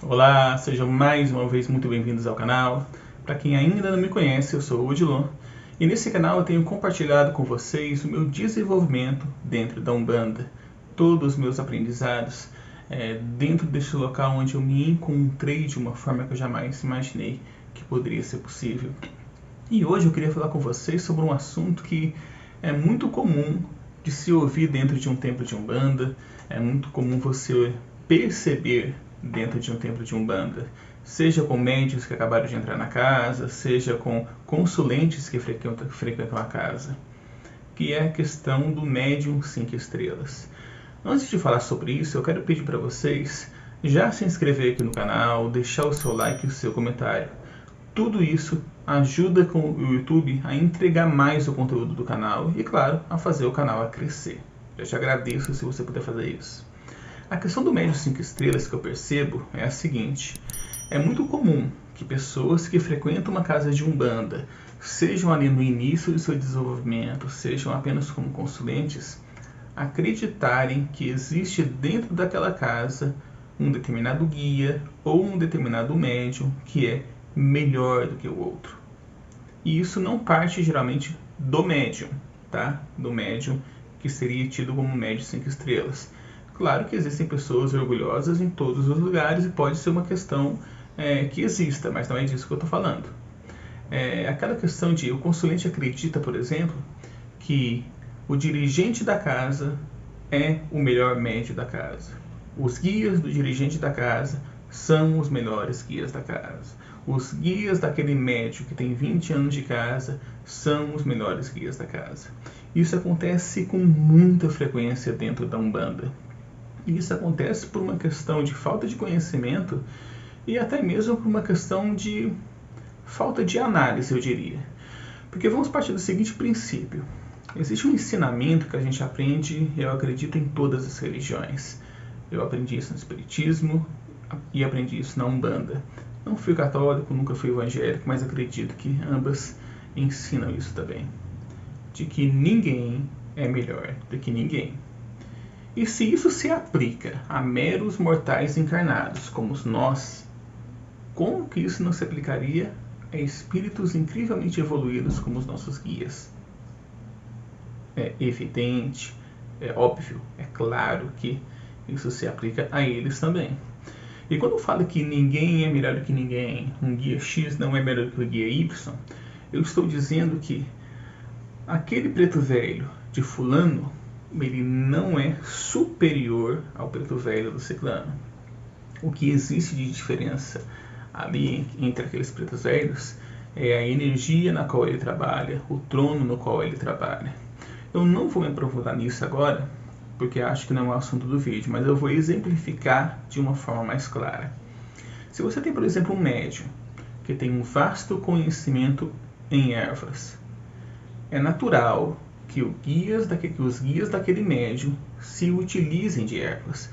Olá, sejam mais uma vez muito bem-vindos ao canal. Para quem ainda não me conhece, eu sou o Odilon e nesse canal eu tenho compartilhado com vocês o meu desenvolvimento dentro da Umbanda, todos os meus aprendizados dentro deste local onde eu me encontrei de uma forma que eu jamais imaginei que poderia ser possível. E hoje eu queria falar com vocês sobre um assunto que é muito comum de se ouvir dentro de um templo de Umbanda, é muito comum você perceber dentro de um templo de Umbanda, seja com médiuns que acabaram de entrar na casa, seja com consulentes que frequentam a casa, que é a questão do médium 5 estrelas. Antes de falar sobre isso, eu quero pedir para vocês já se inscrever aqui no canal, deixar o seu like e o seu comentário. Tudo isso ajuda com o YouTube a entregar mais o conteúdo do canal e, claro, a fazer o canal a crescer. Eu te agradeço se você puder fazer isso. A questão do médium 5 estrelas que eu percebo é a seguinte: é muito comum que pessoas que frequentam uma casa de Umbanda, sejam ali no início do seu desenvolvimento, sejam apenas como consulentes, acreditarem que existe dentro daquela casa um determinado guia ou um determinado médium que é melhor do que o outro. E isso não parte geralmente do médium, tá? Do médium que seria tido como médium 5 estrelas. Claro que existem pessoas orgulhosas em todos os lugares e pode ser uma questão que exista, mas não é disso que eu estou falando. Aquela questão de o consulente acredita, por exemplo, que o dirigente da casa é o melhor médium da casa. Os guias do dirigente da casa são os melhores guias da casa. Os guias daquele médium que tem 20 anos de casa são os melhores guias da casa. Isso acontece com muita frequência dentro da Umbanda. Isso acontece por uma questão de falta de conhecimento e até mesmo por uma questão de falta de análise, eu diria. Porque vamos partir do seguinte princípio: existe um ensinamento que a gente aprende, eu acredito, em todas as religiões. Eu aprendi isso no Espiritismo e aprendi isso na Umbanda. Não fui católico, nunca fui evangélico, mas acredito que ambas ensinam isso também. De que ninguém é melhor do que ninguém. E se isso se aplica a meros mortais encarnados, como nós, como que isso não se aplicaria a espíritos incrivelmente evoluídos como os nossos guias? É evidente, é óbvio, é claro que isso se aplica a eles também. E quando eu falo que ninguém é melhor do que ninguém, um guia X não é melhor do que o guia Y, eu estou dizendo que aquele preto velho de fulano, ele não é superior ao preto velho do ciclano. O que existe de diferença ali entre aqueles pretos velhos é a energia na qual ele trabalha, o trono no qual ele trabalha. Eu não vou me aprofundar nisso agora, porque acho que não é o assunto do vídeo, mas eu vou exemplificar de uma forma mais clara. Se você tem, por exemplo, um médium que tem um vasto conhecimento em ervas, é natural que os guias daquele médium se utilizem de ervas,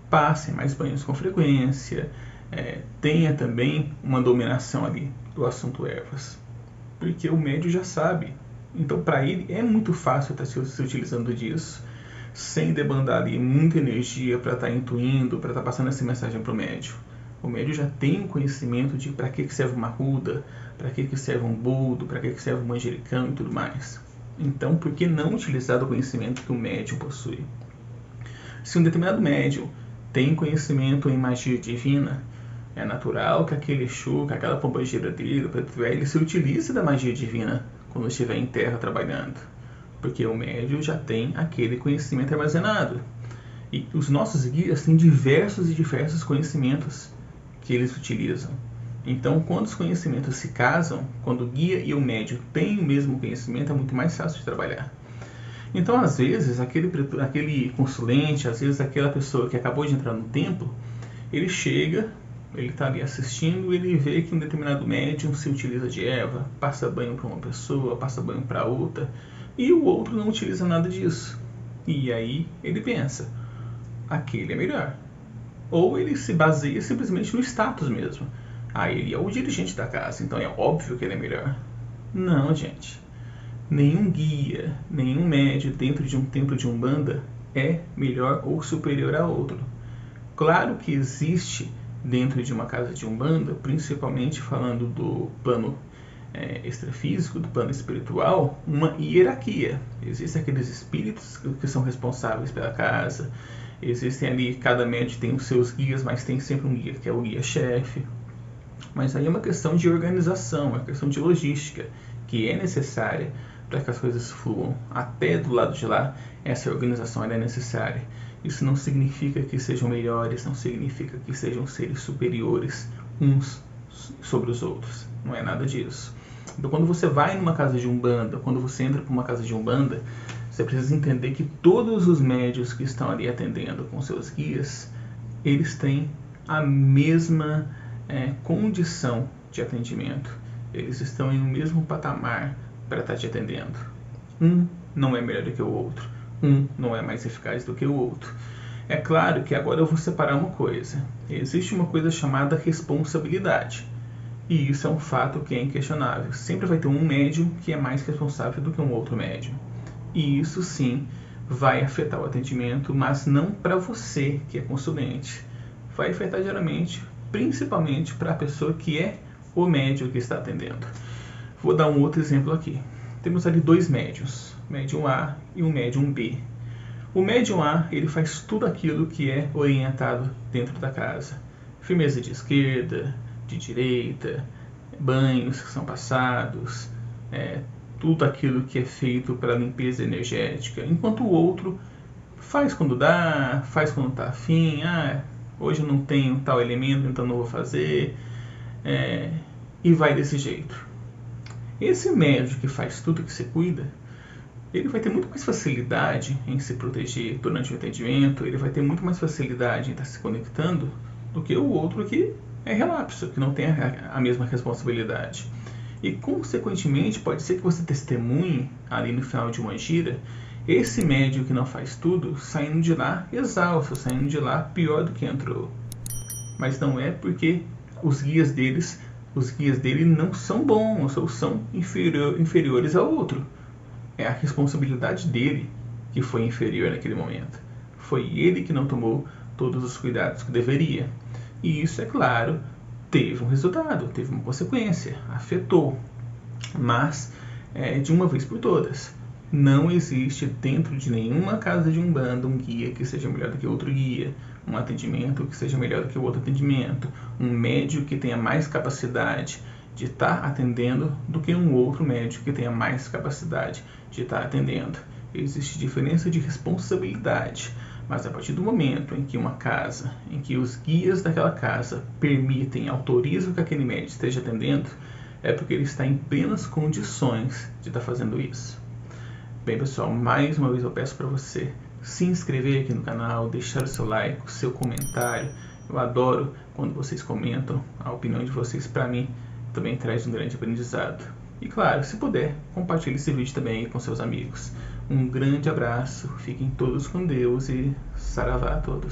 passem mais banhos com frequência, tenha também uma dominação ali do assunto ervas, porque o médium já sabe. Então, para ele é muito fácil estar se utilizando disso, sem debandar ali muita energia para estar intuindo, para estar passando essa mensagem para o médium. O médium já tem um conhecimento de para que serve uma ruda, para que serve um boldo, para que serve um manjericão e tudo mais. Então, por que não utilizar o conhecimento que o médium possui? Se um determinado médium tem conhecimento em magia divina, é natural que aquele Exu, que aquela pombagira dele, o preto velho, se utilize da magia divina quando estiver em terra trabalhando, porque o médium já tem aquele conhecimento armazenado. E os nossos guias têm diversos conhecimentos que eles utilizam. Então, quando os conhecimentos se casam, quando o guia e o médium têm o mesmo conhecimento, é muito mais fácil de trabalhar. Então, às vezes, aquele consulente, às vezes aquela pessoa que acabou de entrar no templo, ele chega, ele está ali assistindo, ele vê que um determinado médium se utiliza de erva, passa banho para uma pessoa, passa banho para outra, e o outro não utiliza nada disso. E aí ele pensa, aquele é melhor. Ou ele se baseia simplesmente no status mesmo. Ele é o dirigente da casa, então é óbvio que ele é melhor. Não, gente. Nenhum guia, nenhum médium dentro de um templo de Umbanda é melhor ou superior a outro. Claro que existe dentro de uma casa de umbanda, principalmente falando do plano extrafísico, do plano espiritual, uma hierarquia. Existem aqueles espíritos que são responsáveis pela casa, existem ali, cada médium tem os seus guias, mas tem sempre um guia que é o guia-chefe. Mas aí é uma questão de organização, uma questão de logística, que é necessária para que as coisas fluam. Até do lado de lá, essa organização é necessária. Isso não significa que sejam melhores, não significa que sejam seres superiores uns sobre os outros. Não é nada disso. Então, quando você vai numa casa de umbanda, quando você entra para uma casa de umbanda, você precisa entender que todos os médiuns que estão ali atendendo com seus guias, eles têm a mesma condição de atendimento. Eles estão em um mesmo patamar para estar te atendendo. Um não é melhor do que o outro. Um não é mais eficaz do que o outro. É claro que agora eu vou separar uma coisa. Existe uma coisa chamada responsabilidade. E isso é um fato que é inquestionável. Sempre vai ter um médium que é mais responsável do que um outro médium. E isso sim vai afetar o atendimento, mas não para você que é consulente. Vai afetar geralmente, principalmente para a pessoa que é o médium que está atendendo. Vou dar um outro exemplo aqui. Temos ali dois médiums, médium A e um médium B. O médium A, ele faz tudo aquilo que é orientado dentro da casa. Firmeza de esquerda, de direita, banhos que são passados, tudo aquilo que é feito para limpeza energética. Enquanto o outro faz quando dá, faz quando está afim. Hoje eu não tenho tal elemento, então não vou fazer. E vai desse jeito. Esse médium que faz tudo que se cuida, ele vai ter muito mais facilidade em se proteger durante o atendimento, ele vai ter muito mais facilidade em estar se conectando do que o outro que é relapso, que não tem a mesma responsabilidade. E, consequentemente, pode ser que você testemunhe ali no final de uma gira esse médium que não faz tudo saindo de lá exausto, saindo de lá pior do que entrou. Mas não é porque os guias dele não são bons ou são inferiores ao outro. É a responsabilidade dele que foi inferior naquele momento. Foi ele que não tomou todos os cuidados que deveria. E isso, é claro, teve um resultado, teve uma consequência, afetou. Mas, de uma vez por todas, não existe dentro de nenhuma casa de umbanda um guia que seja melhor do que outro guia, um atendimento que seja melhor do que o outro atendimento, um médium que tenha mais capacidade de estar atendendo do que um outro médium que tenha mais capacidade de estar atendendo. Existe diferença de responsabilidade, mas a partir do momento em que uma casa, em que os guias daquela casa permitem, autorizam que aquele médium esteja atendendo, é porque ele está em plenas condições de estar fazendo isso. Bem, pessoal, mais uma vez eu peço para você se inscrever aqui no canal, deixar o seu like, o seu comentário. Eu adoro quando vocês comentam. A opinião de vocês, para mim, também traz um grande aprendizado. E claro, se puder, compartilhe esse vídeo também com seus amigos. Um grande abraço, fiquem todos com Deus e saravá a todos.